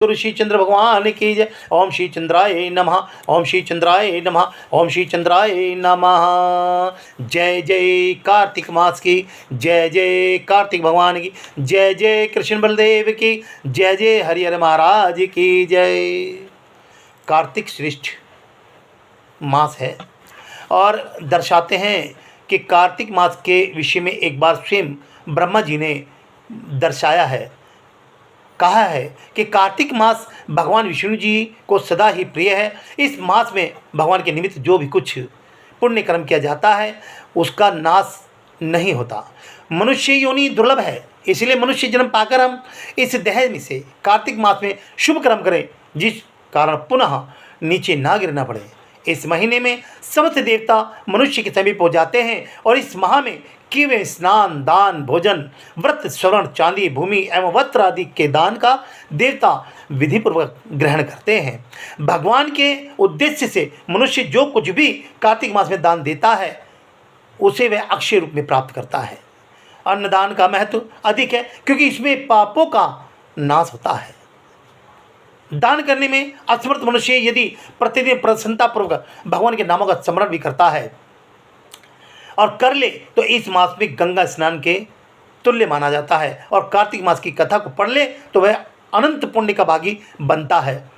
ऋषि चंद्र भगवान की जय। ओम श्री चंद्राय नमः। ओम श्री चंद्राय नमः। ओम श्री चंद्राय नमः। जय जय कार्तिक मास की जय। जय कार्तिक भगवान की जय। जय कृष्ण बलदेव की जय। जय हरिहर महाराज की जय। कार्तिक श्रेष्ठ मास है और दर्शाते हैं कि कार्तिक मास के विषय में एक बार स्वयं ब्रह्मा जी ने दर्शाया है, कहा है कि कार्तिक मास भगवान विष्णु जी को सदा ही प्रिय है। इस मास में भगवान के निमित्त जो भी कुछ पुण्य कर्म किया जाता है उसका नाश नहीं होता। मनुष्य योनि दुर्लभ है, इसलिए मनुष्य जन्म पाकर हम इस देह में से कार्तिक मास में शुभ कर्म करें, जिस कारण पुनः नीचे ना गिरना पड़े। इस महीने में समस्त देवता मनुष्य के समीप हो जाते हैं और इस माह में किए हुए स्नान, दान, भोजन, व्रत, स्वर्ण, चांदी, भूमि एवं वस्त्र आदि के दान का देवता विधिपूर्वक ग्रहण करते हैं। भगवान के उद्देश्य से मनुष्य जो कुछ भी कार्तिक मास में दान देता है उसे वह अक्षय रूप में प्राप्त करता है। अन्नदान का महत्व अधिक है क्योंकि इसमें पापों का नाश होता है। दान करने में असमर्थ मनुष्य यदि प्रतिदिन प्रसन्नतापूर्वक भगवान के नामों का स्मरण भी करता है और कर ले तो इस मास में गंगा स्नान के तुल्य माना जाता है और कार्तिक मास की कथा को पढ़ ले तो वह अनंत पुण्य का भागी बनता है।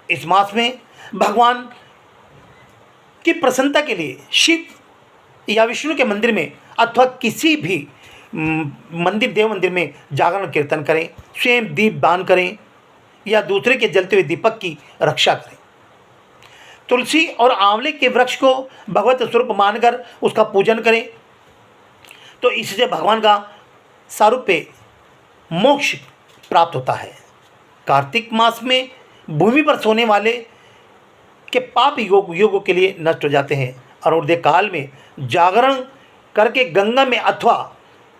इस मास में भगवान की प्रसन्नता के लिए शिव या विष्णु के मंदिर में अथवा किसी भी मंदिर, देव मंदिर में जागरण कीर्तन करें, स्वयं दीप दान करें या दूसरे के जलते हुए दीपक की रक्षा करें। तुलसी और आंवले के वृक्ष को भगवत स्वरूप मानकर उसका पूजन करें तो इससे भगवान का सारूप्य मोक्ष प्राप्त होता है। कार्तिक मास में भूमि पर सोने वाले के पाप युगों के लिए नष्ट हो जाते हैं। अरुणोदय काल में जागरण करके गंगा में अथवा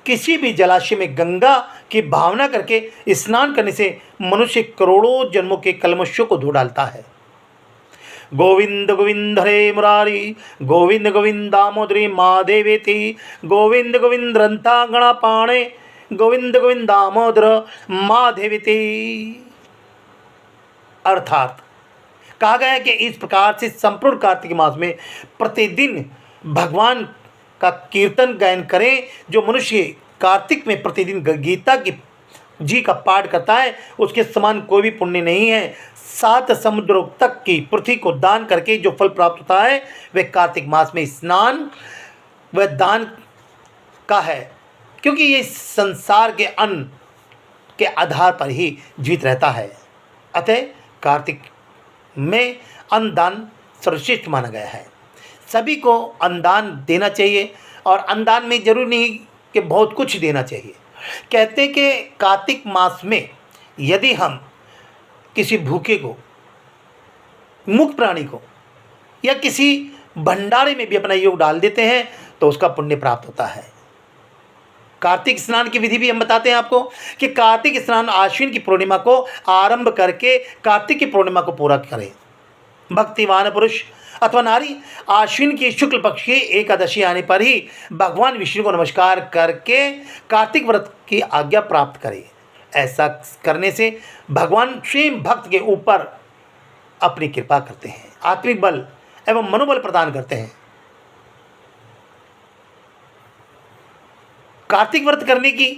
किसी भी जलाशय में गंगा की भावना करके स्नान करने से मनुष्य करोड़ों जन्मों के कल्मशों को धो डालता है। गोविंद गोविंद हरे मुरारी, गोविंद गोविंद दामोदरी माधवेति, गोविंद गोविंद रंता गणापाणे, गोविंद गोविंद दामोदर माधवेति। अर्थात कहा गया है कि इस प्रकार से संपूर्ण कार्तिक मास में प्रतिदिन भगवान का कीर्तन गायन करें। जो मनुष्य कार्तिक में प्रतिदिन गीता की जी का पाठ करता है उसके समान कोई भी पुण्य नहीं है। 7 समुद्रों तक की पृथ्वी को दान करके जो फल प्राप्त होता है वह कार्तिक मास में स्नान व दान का है, क्योंकि ये संसार के अन्न के आधार पर ही जीवित रहता है। अतः कार्तिक में अन्नदान सर्वश्रेष्ठ माना गया है। सभी को अन्नदान देना चाहिए और अन्नदान में जरूरी नहीं कि बहुत कुछ देना चाहिए। कहते हैं कि कार्तिक मास में यदि हम किसी भूखे को, मुक्त प्राणी को या किसी भंडारे में भी अपना योग डाल देते हैं तो उसका पुण्य प्राप्त होता है। कार्तिक स्नान की विधि भी हम बताते हैं आपको कि कार्तिक स्नान आश्विन की पूर्णिमा को आरंभ करके कार्तिक की पूर्णिमा को पूरा करें। भक्तिवान पुरुष अथवा नारी आश्विन की शुक्ल पक्ष की एकादशी आने पर ही भगवान विष्णु को नमस्कार करके कार्तिक व्रत की आज्ञा प्राप्त करें। ऐसा करने से भगवान स्वयं भक्त के ऊपर अपनी कृपा करते हैं, आत्मिक बल एवं मनोबल प्रदान करते हैं। कार्तिक व्रत करने की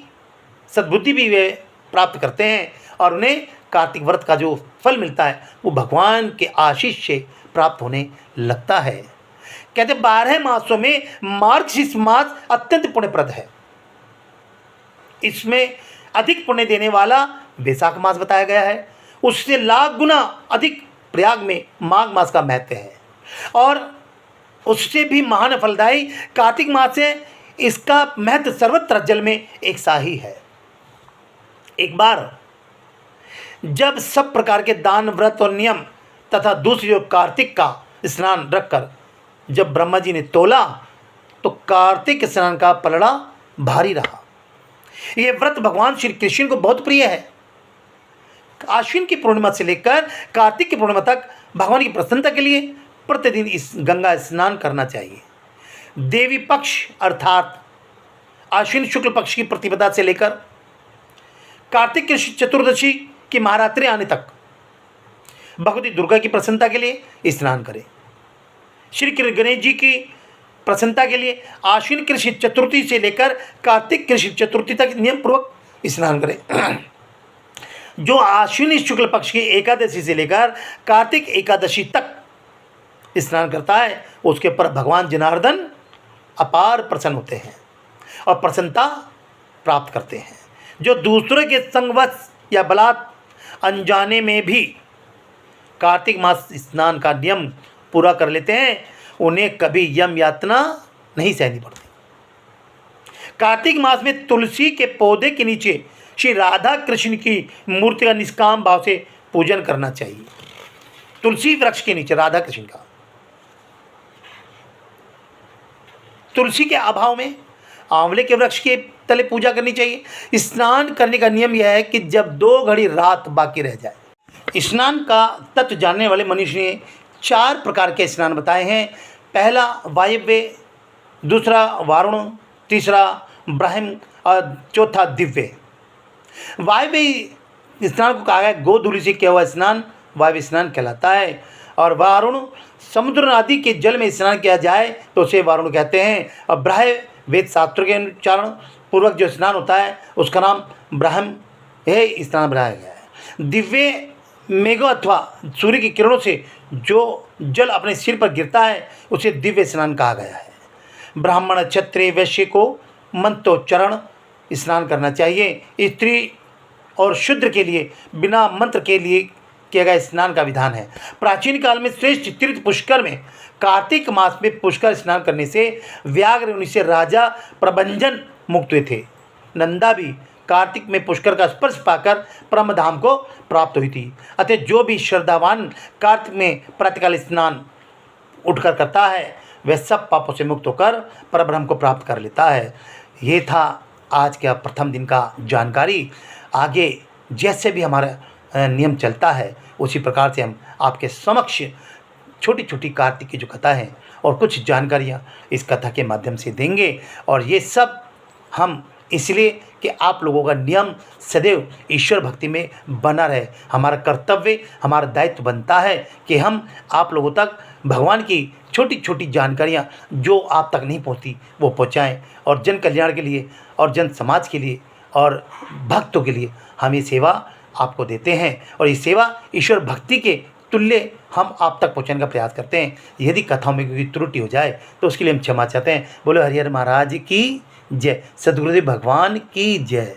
सद्बुद्धि भी वे प्राप्त करते हैं और उन्हें कार्तिक व्रत का जो फल मिलता है वो भगवान के आशीष से प्राप्त होने लगता है। कहते 12 मासों में मार्गशीर्ष मास अत्यंत पुण्यप्रद है। इसमें अधिक पुण्य देने वाला वैशाख मास बताया गया है। उससे लाख गुना अधिक प्रयाग में माघ मास का महत्व है और उससे भी महान फलदायी कार्तिक मास है। इसका महत्व सर्वत्र जल में एक सा ही है। एक बार जब सब प्रकार के दान, व्रत और नियम तथा दूसरी ओर कार्तिक का स्नान रखकर जब ब्रह्मा जी ने तोला तो कार्तिक स्नान का पलड़ा भारी रहा। यह व्रत भगवान श्री कृष्ण को बहुत प्रिय है। आश्विन की पूर्णिमा से लेकर कार्तिक की पूर्णिमा तक भगवान की प्रसन्नता के लिए प्रतिदिन इस गंगा स्नान करना चाहिए। देवी पक्ष अर्थात आश्विन शुक्ल पक्ष की प्रतिपदा से लेकर कार्तिक कृष्ण चतुर्दशी कि महारात्रि आने तक भगवती दुर्गा की प्रसन्नता के लिए स्नान करें। श्री गणेश जी की प्रसन्नता के लिए आश्विन कृष्ण चतुर्थी से लेकर कार्तिक कृष्ण चतुर्थी तक नियम पूर्वक स्नान करें। जो आश्विन शुक्ल पक्ष की एकादशी से लेकर कार्तिक एकादशी तक स्नान करता है उसके पर भगवान जनार्दन अपार प्रसन्न होते हैं और प्रसन्नता प्राप्त करते हैं। जो दूसरे के संगवश या बलात् अनजाने में भी कार्तिक मास स्नान का नियम पूरा कर लेते हैं उन्हें कभी यम यातना नहीं सहनी पड़ती। कार्तिक मास में तुलसी के पौधे के नीचे श्री राधा कृष्ण की मूर्ति का निष्काम भाव से पूजन करना चाहिए। तुलसी वृक्ष के नीचे राधा कृष्ण का। तुलसी के अभाव में आंवले के वृक्ष के तले पूजा करनी चाहिए। स्नान करने का नियम यह है कि जब 2 घड़ी रात बाकी रह जाए। स्नान का तत्व जानने वाले मनुष्य ने 4 प्रकार के स्नान बताए हैं। पहला वायव्य, दूसरा वारुण, तीसरा ब्रह्म और चौथा दिव्य। वायव्य स्नान को कहा गया गोधूलि से किया हुआ स्नान वायव्य स्नान कहलाता है। और वारुण समुद्र आदि के जल में स्नान किया जाए तो उसे वारुण कहते हैं। और ब्रह्म वेद शास्त्रों के उच्चारण पूर्वक जो स्नान होता है उसका नाम ब्रह्म है स्नान बनाया गया है। दिव्य मेघ अथवा सूर्य की किरणों से जो जल अपने सिर पर गिरता है उसे दिव्य स्नान कहा गया है। ब्राह्मण क्षत्रिय वैश्य को मंत्रोच्चारण स्नान करना चाहिए। स्त्री और शूद्र के लिए बिना मंत्र के लिए किया गया स्नान का विधान है। प्राचीन काल में श्रेष्ठ तीर्थ पुष्कर में कार्तिक मास में पुष्कर स्नान करने से व्याघ्र मुनि से राजा प्रभंजन मुक्त हुए थे। नंदा भी कार्तिक में पुष्कर का स्पर्श पाकर परमधाम को प्राप्त हुई थी। अतः जो भी श्रद्धावान कार्तिक में प्रातःकाल स्नान उठकर करता है वह सब पापों से मुक्त होकर परब्रह्म को प्राप्त कर लेता है। ये था आज का प्रथम दिन का जानकारी। आगे जैसे भी हमारा नियम चलता है उसी प्रकार से हम आपके समक्ष छोटी छोटी कार्तिक की जो कथा है और कुछ जानकारियाँ इस कथा के माध्यम से देंगे। और ये सब हम इसलिए कि आप लोगों का नियम सदैव ईश्वर भक्ति में बना रहे। हमारा कर्तव्य, हमारा दायित्व बनता है कि हम आप लोगों तक भगवान की छोटी छोटी जानकारियाँ जो आप तक नहीं पहुँचती वो पहुँचाएँ। और जन कल्याण के लिए और जन समाज के लिए और भक्तों के लिए हम ये सेवा आपको देते हैं। और ये सेवा ईश्वर भक्ति के तुल्य हम आप तक पहुँचाने का प्रयास करते हैं। यदि कथाओं में कोई त्रुटि हो जाए तो उसके लिए हम क्षमा चाहते हैं। बोलो हरिहर महाराज की जय, सद्गुरुदेव भगवान की जय।